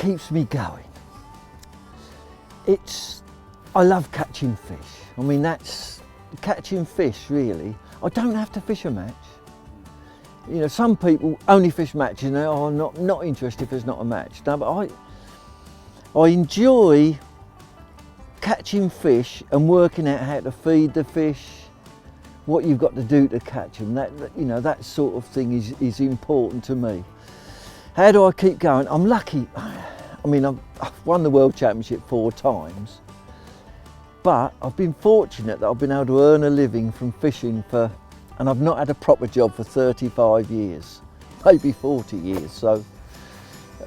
keeps me going? I love catching fish. I mean, that's catching fish, really. I don't have to fish a match. You know, some people only fish matches and I'm not interested if there's not a match. No, but I enjoy catching fish and working out how to feed the fish, what you've got to do to catch them. That sort of thing is important to me. How do I keep going? I'm lucky. I mean, I've won the World Championship 4 times, but I've been fortunate that I've been able to earn a living from fishing and I've not had a proper job for 35 years, maybe 40 years. So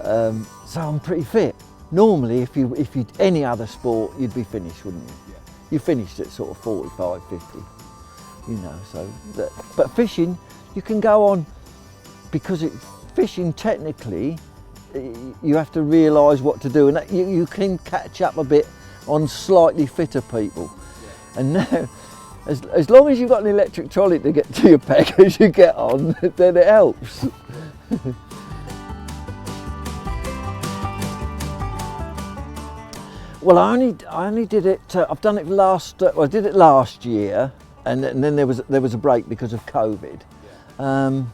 I'm pretty fit. Normally, if you any other sport, you'd be finished, wouldn't you? Yeah. You finished at sort of 45, 50, you know. But fishing, you can go on because fishing technically, you have to realise what to do, and you can catch up a bit on slightly fitter people. Yeah. And now, as long as you've got an electric trolley to get to your peg as you get on, then it helps. Well, I only did it. I've done it I did it last year, and then there was a break because of COVID. Yeah.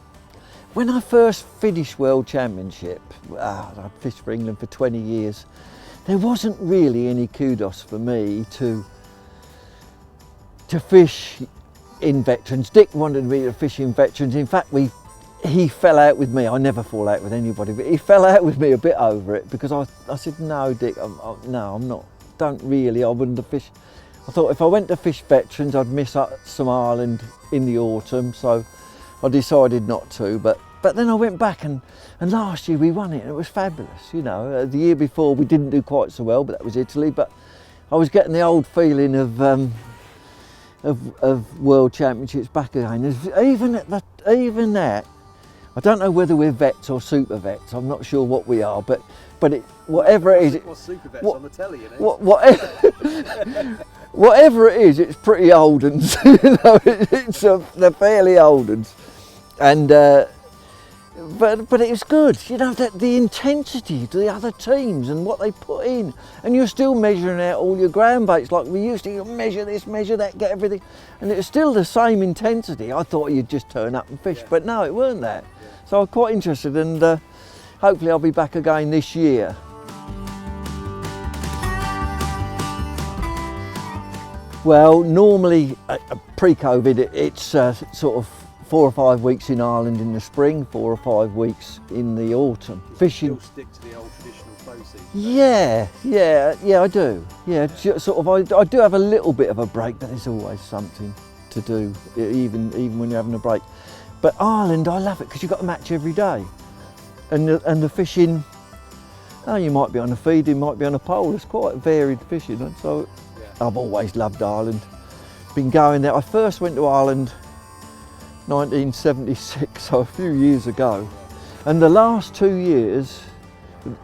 When I first finished World Championship, I'd fished for England for 20 years. There wasn't really any kudos for me to fish in veterans. Dick wanted me to fish in veterans. In fact, he fell out with me. I never fall out with anybody, but he fell out with me a bit over it because I said, no, Dick, I'm not. I wouldn't have fished. I thought if I went to fish veterans, I'd miss some Ireland in the autumn, so I decided not to. But then I went back and last year we won it and it was fabulous. You know, the year before we didn't do quite so well, but that was Italy. But I was getting the old feeling of World Championships back again. Even that, I don't know whether we're vets or super vets. I'm not sure what we are, but whatever it is, what's super vets on the telly, you know? Whatever it is, it's pretty old uns. You know, they're fairly old uns, and but it was good. You know, that the intensity to the other teams and what they put in, and you're still measuring out all your ground baits like we used to. Measure this, measure that, get everything, and it was still the same intensity. I thought you'd just turn up and fish, but no, it weren't that. So I'm quite interested, and hopefully I'll be back again this year. Well, normally pre-COVID, it's sort of 4 or 5 weeks in Ireland in the spring, 4 or 5 weeks in the autumn. Fishing. Still stick to the old traditional flow season. Yeah, I do. Yeah, sort of. I do have a little bit of a break, but there's always something to do, even when you're having a break. But Ireland, I love it because you've got a match every day, and the fishing. Oh, you might be on a feed, you might be on a pole. It's quite varied fishing, and so yeah. I've always loved Ireland. Been going there. I first went to Ireland 1976, so a few years ago, and the last 2 years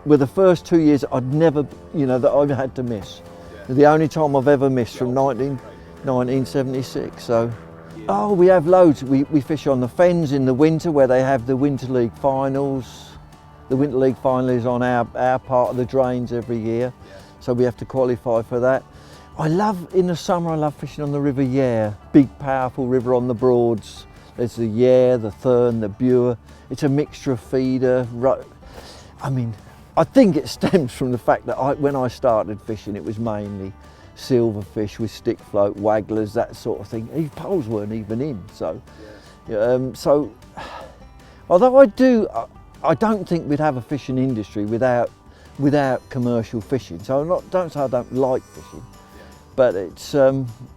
were the first 2 years I'd never, that I've had to miss. Yeah. The only time I've ever missed from 1976. So. Oh, we have loads. We fish on the fens in the winter where they have the Winter League finals. The Winter League final is on our part of the drains every year, so we have to qualify for that. In the summer I love fishing on the River Yare, big powerful river on the Broads. There's the Yare, the Thurn, the Bure. It's a mixture of feeder. I mean, I think it stems from the fact that when I started fishing it was mainly silverfish with stick float, wagglers, that sort of thing. These poles weren't even in, so although I don't think we'd have a fishing industry without commercial fishing. So don't say I don't like fishing, but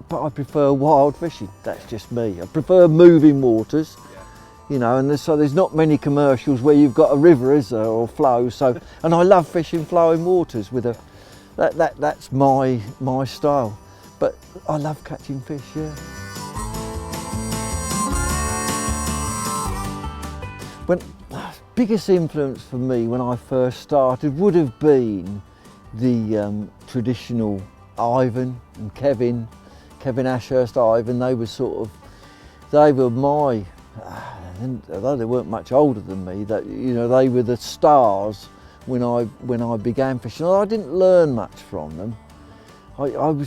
but I prefer wild fishing. That's just me. I prefer moving waters, and so there's not many commercials where you've got a river, is there, or flow. So, and I love fishing flowing waters with a. That's my style, but I love catching fish. Yeah. Biggest influence for me when I first started would have been the traditional Ivan and Kevin Ashurst, Ivan. They were my, although they weren't much older than me. They were the stars when I began fishing. I didn't learn much from them. I'm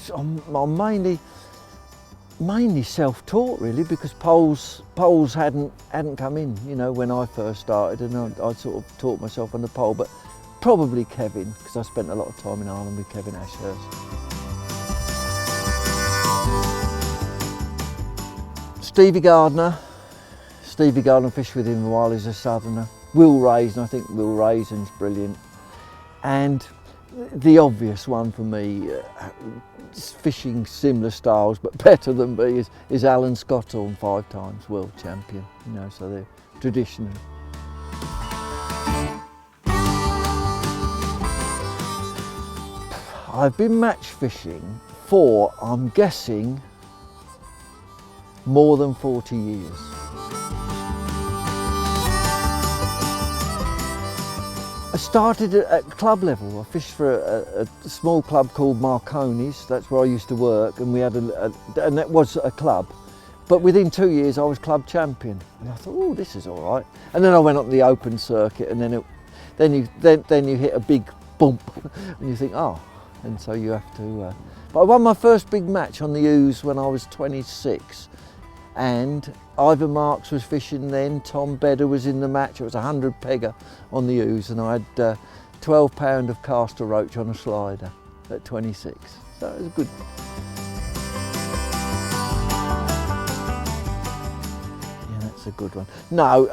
mainly self-taught really, because poles hadn't come in, you know, when I first started, and I sort of taught myself on the pole. But probably Kevin, because I spent a lot of time in Ireland with Kevin Ashurst. Stevie Gardner fished with him while he's a southerner. Will Raisin, I think Will Raisin's brilliant. And the obvious one for me, fishing similar styles but better than me, is Alan Scottorn, 5 times world champion. You know, so they're traditional. I've been match fishing for, I'm guessing, more than 40 years. I started at club level. I fished for a small club called Marconi's. That's where I used to work, and we had and that was a club. But within 2 years, I was club champion, and I thought, oh, this is all right. And then I went on the open circuit, and then you hit a big bump, and you think, oh, and so you have to. But I won my first big match on the Ouse when I was 26. And Ivor Marks was fishing then, Tom Bedder was in the match. It was a 100 pegger on the Ouse, and I had 12 pound of caster roach on a slider at 26. So it was good. Yeah, that's a good one. No,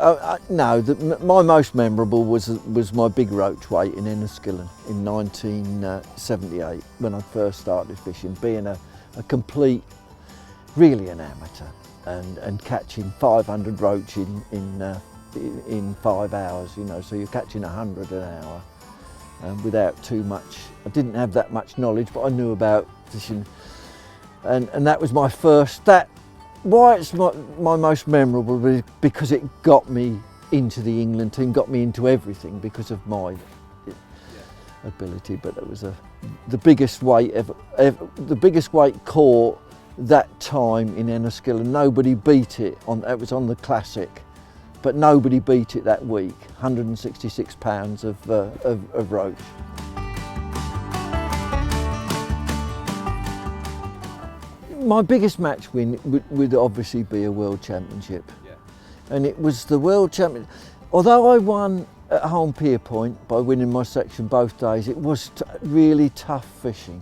my most memorable was my big roach weight in Enniskillen in 1978 when I first started fishing, being a complete, really an amateur. And catching 500 roach in 5 hours, you know, so you're catching 100 an hour without too much. I didn't have that much knowledge, but I knew about fishing, and that was my first. Why it's my most memorable is because it got me into the England team, got me into everything because of my ability. But it was the biggest weight ever, the biggest weight caught that time in Enniskillen. Nobody beat it it was on the Classic, but nobody beat it that week. 166 pounds of roach. My biggest match win would obviously be a World Championship. Yeah. And it was the World Champion. Although I won at Home Pier Point by winning my section both days, it was really tough fishing.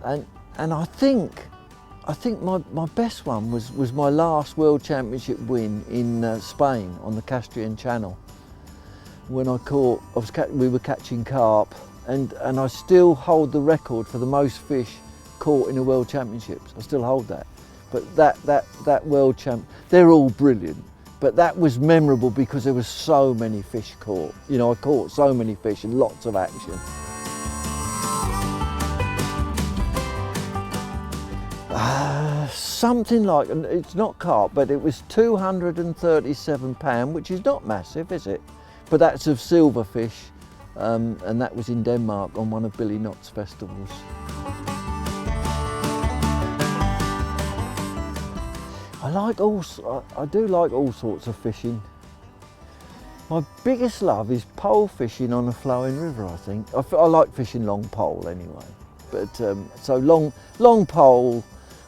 And I think my best one was my last World Championship win in Spain on the Castrian Channel, when we were catching carp, and I still hold the record for the most fish caught in the World Championships. I still hold that. But that World Champ, they're all brilliant, but that was memorable because there was so many fish caught. You know, I caught so many fish and lots of action. Something like, it's not carp, but it was 237 pound, which is not massive, is it? But that's of silverfish, and that was in Denmark on one of Billy Knott's festivals. I do like all sorts of fishing. My biggest love is pole fishing on a flowing river, I think. I like fishing long pole anyway, but so long pole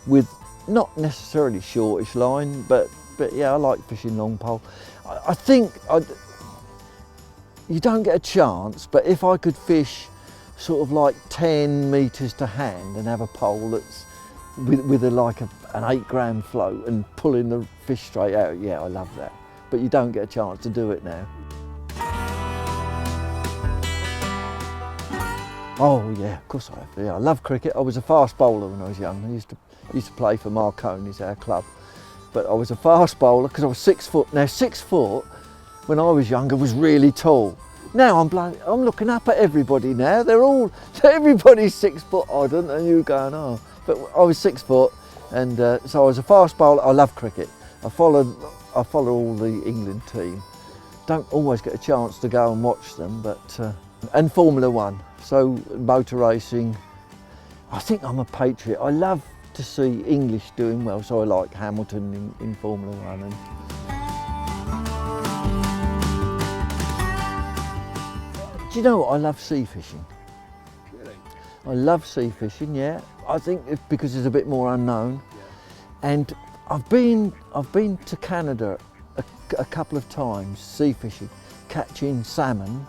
with not necessarily shortish line, but yeah, I like fishing long pole. I think you don't get a chance, but if I could fish sort of like 10 metres to hand and have a pole that's with an 8 gram float and pulling the fish straight out, yeah, I love that. But you don't get a chance to do it now. Oh yeah, of course I have. Yeah, I love cricket. I was a fast bowler when I was young. I used to play for Marconi's, our club. But I was a fast bowler because I was 6 foot. Now 6 foot when I was younger was really tall. Now I'm looking up at everybody now. Everybody's 6 foot odd, and you're going, oh. But I was 6 foot, and so I was a fast bowler. I love cricket. I follow all the England team. Don't always get a chance to go and watch them, but and Formula One. So motor racing. I think I'm a patriot. I love to see English doing well, so I like Hamilton in Formula One. And you know what? I love sea fishing. Really? I love sea fishing, yeah. I think it's because it's a bit more unknown. Yeah. And I've been to Canada a couple of times, sea fishing, catching salmon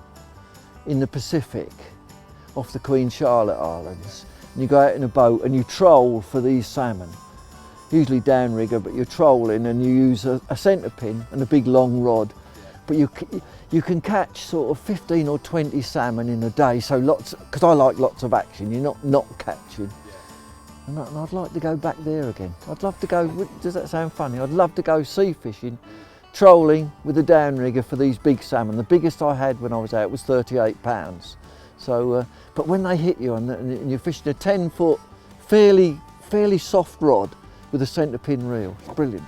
in the Pacific off the Queen Charlotte Islands. And you go out in a boat and you troll for these salmon, usually downrigger, but you're trolling and you use a centre pin and a big long rod. But you can catch sort of 15 or 20 salmon in a day, so lots, because I like lots of action, you're not catching. And I'd like to go back there again. I'd love to go, does that sound funny? I'd love to go sea fishing, trolling with a downrigger for these big salmon. The biggest I had when I was out was 38 pounds. So, but when they hit you and you're fishing a 10-foot, fairly soft rod with a centre pin reel, it's brilliant.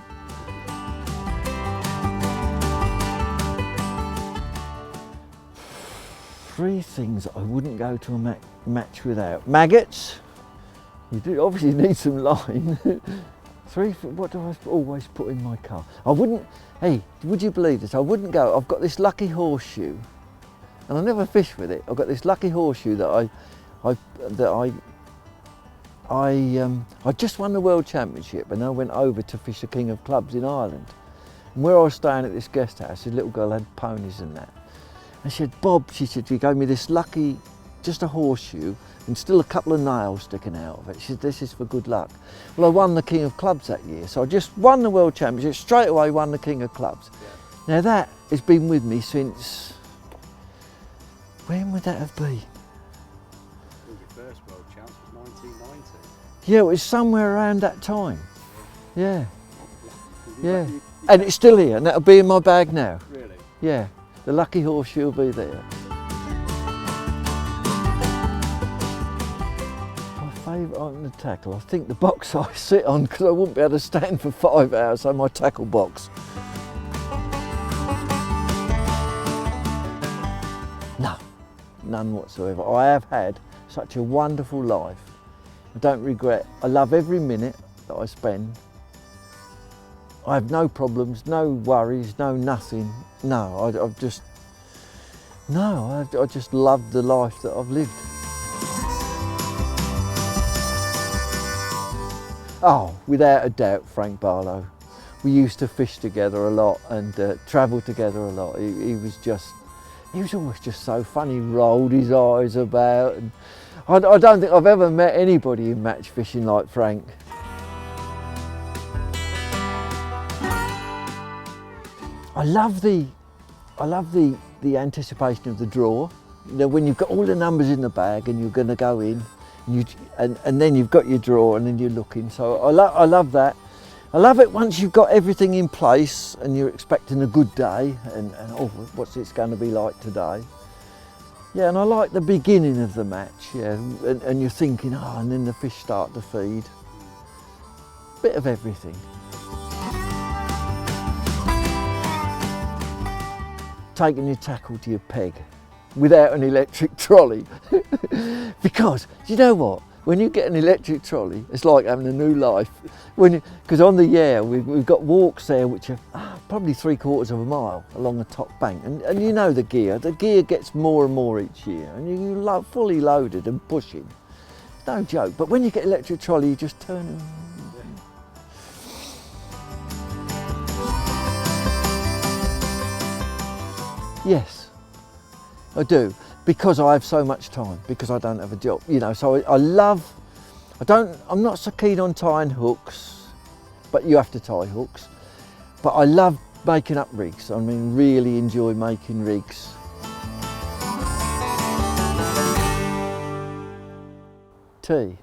Three things I wouldn't go to a match without. Maggots. You do obviously need some line. What do I always put in my car? I wouldn't, hey, would you believe this? I wouldn't go, I've got this lucky horseshoe, and I never fish with it. I've got this lucky horseshoe that I just won the World Championship, and I went over to fish the King of Clubs in Ireland. And where I was staying at this guest house, this little girl had ponies and that. And she said, Bob, she said, you gave me this lucky, just a horseshoe, and still a couple of nails sticking out of it. She said, this is for good luck. Well, I won the King of Clubs that year, so I just won the World Championship, straight away won the King of Clubs. Yeah. Now that has been with me since, when would that have been? Your first World Champs was 1990. Yeah, it was somewhere around that time. Yeah, yeah. And it's still here, and that'll be in my bag now. Really? Yeah, the lucky horseshoe will be there. Favourite item to tackle, I think the box I sit on, because I wouldn't be able to stand for 5 hours, so my tackle box. No, none whatsoever. I have had such a wonderful life. I don't regret. I love every minute that I spend. I have no problems, no worries, no nothing. No, I just love the life that I've lived. Oh, without a doubt, Frank Barlow. We used to fish together a lot and travel together a lot. He was always just so funny. He rolled his eyes about. And I don't think I've ever met anybody in match fishing like Frank. I love the anticipation of the draw. You know, when you've got all the numbers in the bag and you're going to go in. And then you've got your draw and then you're looking. So I love that. I love it once you've got everything in place and you're expecting a good day and oh, what's it's going to be like today. Yeah, and I like the beginning of the match, yeah, and you're thinking, oh, and then the fish start to feed. Bit of everything. Taking your tackle to your peg without an electric trolley. Because, you know what? When you get an electric trolley, it's like having a new life. Because on the Yare, we've got walks there which are probably 3/4 of a mile along the top bank. And you know the gear gets more and more each year. And you're fully loaded and pushing. It's no joke. But when you get electric trolley, you just turn and... Yes, I do, because I have so much time, because I don't have a job, you know, so I'm not so keen on tying hooks, but you have to tie hooks, but I love making up rigs. I mean, really enjoy making rigs. Tea.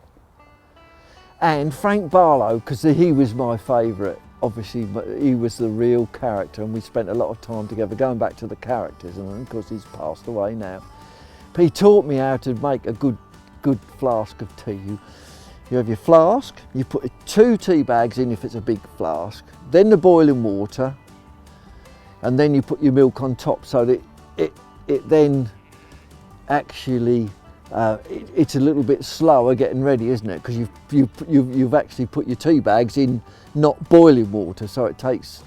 And Frank Barlow, because he was my favourite. Obviously, he was the real character, and we spent a lot of time together going back to the characters, and of course he's passed away now. But he taught me how to make a good flask of tea. You have your flask, you put 2 tea bags in if it's a big flask, then the boiling water, and then you put your milk on top, so that it then actually it's a little bit slower getting ready, isn't it? Because you've actually put your tea bags in not boiling water, so it takes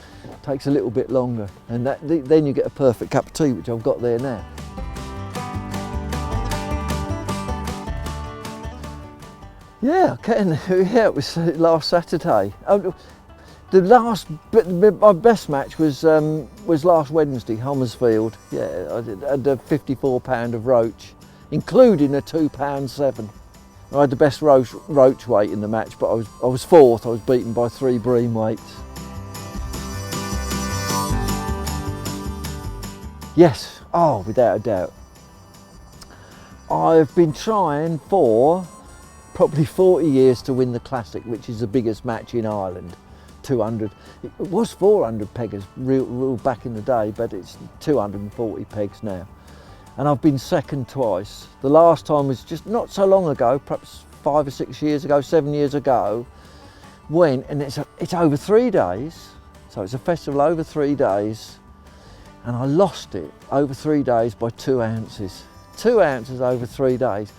a little bit longer, and then you get a perfect cup of tea, which I've got there now. Yeah, I can. Yeah, it was last Saturday. My best match was last Wednesday, Hummersfield. Yeah, I had a 54 pound of roach, including a 2.7 £. I had the best roach weight in the match, but I was fourth. I was beaten by 3 bream weights. Yes, oh, without a doubt. I've been trying for probably 40 years to win the Classic, which is the biggest match in Ireland. 200. It was 400 peggers real back in the day, but it's 240 pegs now. And I've been second twice. The last time was just not so long ago, perhaps 5 or 6 years ago, 7 years ago. Went, and it's over 3 days, so it's a festival over 3 days, and I lost it over 3 days by 2 ounces. 2 ounces over 3 days.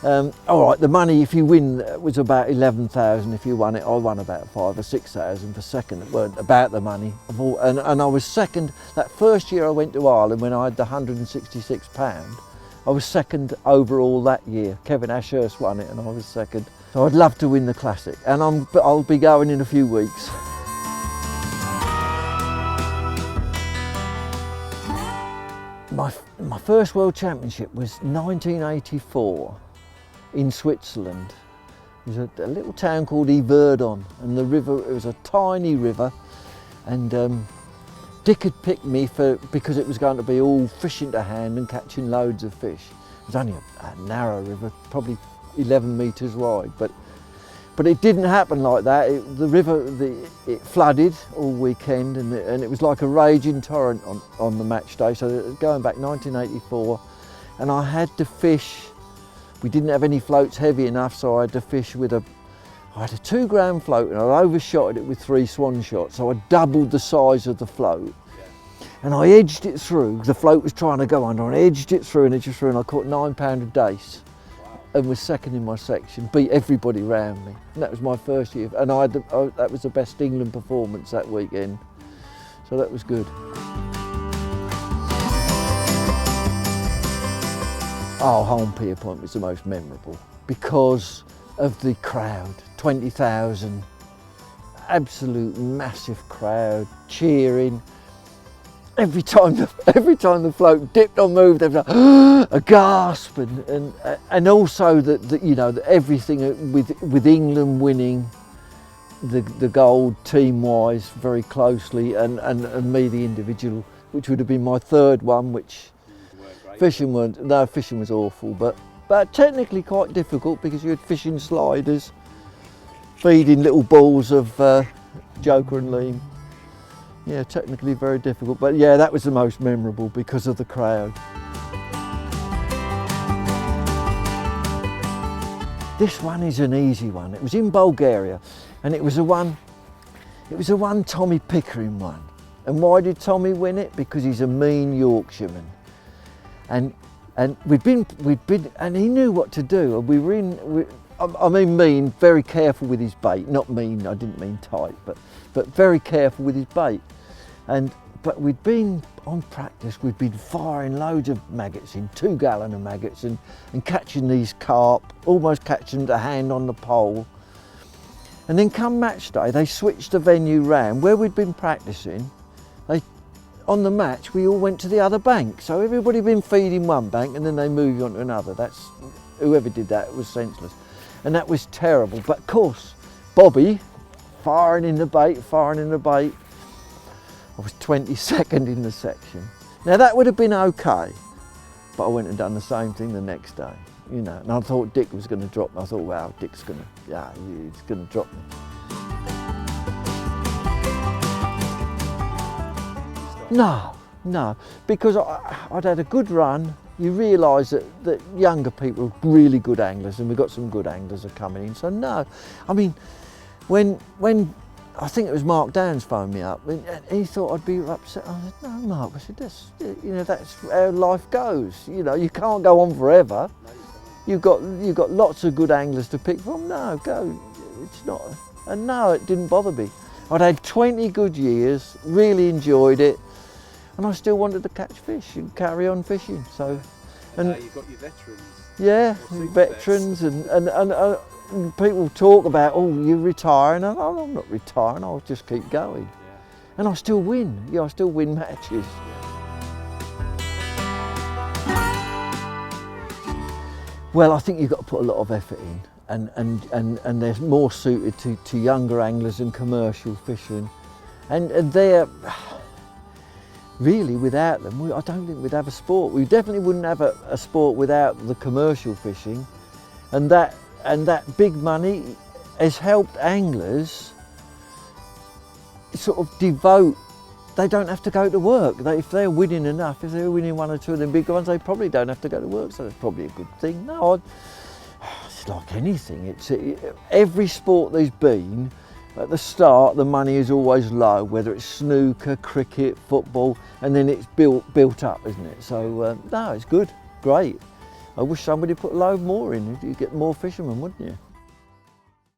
All right, the money if you win was about 11,000. If you won it, I won about 5 or 6,000 for second. It weren't about the money. And I was second that first year I went to Ireland when I had the £166. I was second overall that year. Kevin Ashurst won it and I was second. So I'd love to win the Classic, and I'll be going in a few weeks. My first World Championship was 1984 in Switzerland. It was a little town called Yverdon, and the river, it was a tiny river, and Dick had picked me because it was going to be all fishing to hand and catching loads of fish. It was only a narrow river, probably 11 metres wide, but it didn't happen like that. It flooded all weekend, and it was like a raging torrent on the match day. So going back 1984, and I had to fish. We didn't have any floats heavy enough, so I had to fish I had a 2 gram float, and I overshot it with 3 swan shots. So I doubled the size of the float, and I edged it through. The float was trying to go under, and I edged it through, and I caught £9 of dace. And was second in my section, beat everybody round me. And that was my first year, and that was the best England performance that weekend. So that was good. Oh, Home Pier Point was the most memorable because of the crowd, 20,000, absolute massive crowd, cheering. Every time the float dipped or moved, there was a gasp, and also that everything with England winning the gold team-wise very closely, and me the individual, which would have been my third one, which fishing was awful, but technically quite difficult because you had fishing sliders, feeding little balls of joker and lean. Yeah, technically very difficult, but yeah, that was the most memorable because of the crowd. This one is an easy one. It was in Bulgaria, and it was a one Tommy Pickering won. And why did Tommy win it? Because he's a mean Yorkshireman, and we'd been, and he knew what to do. And we were I mean mean, very careful with his bait. Not mean, I didn't mean tight, but very careful with his bait. But we'd been on practice, we'd been firing loads of maggots in, 2 gallon of maggots, and catching these carp, almost catching them to hand on the pole. And then come match day, they switched the venue round. Where we'd been practicing, on the match, we all went to the other bank. So everybody had been feeding one bank, and then they moved on to another. Whoever did that, it was senseless. And that was terrible. But of course, Bobby, firing in the bait. I was 22nd in the section. Now that would have been okay, but I went and done the same thing the next day, and I thought Dick was going to drop me. I thought, wow, he's going to drop me. No, because I'd had a good run. You realise that younger people are really good anglers, and we've got some good anglers are coming in. So no, I mean, when I think it was Mark Downs phoned me up, and he thought I'd be upset. I said, no, Mark. I said, that's how life goes. You can't go on forever. You've got lots of good anglers to pick from. No, go. It's not. And no, it didn't bother me. I'd had 20 good years, really enjoyed it, and I still wanted to catch fish and carry on fishing. So, and now you've got your veterans. Yeah, veterans, and people talk about, oh, you're retiring, and I'm not retiring, I'll just keep going. Yeah. And I still win, yeah, I still win matches. Well, I think you've got to put a lot of effort in, and they're more suited to younger anglers and commercial fishing. And they're, really, without them, I don't think we'd have a sport. We definitely wouldn't have a sport without the commercial fishing. And that big money has helped anglers sort of devote. They don't have to go to work. If they're winning enough, if they're winning one or two of them big ones, they probably don't have to go to work, so that's probably a good thing. No, it's like anything. Every sport there's been, at the start, the money is always low, whether it's snooker, cricket, football, and then it's built up, isn't it? So, no, it's good, great. I wish somebody put a load more in. You'd get more fishermen, wouldn't you?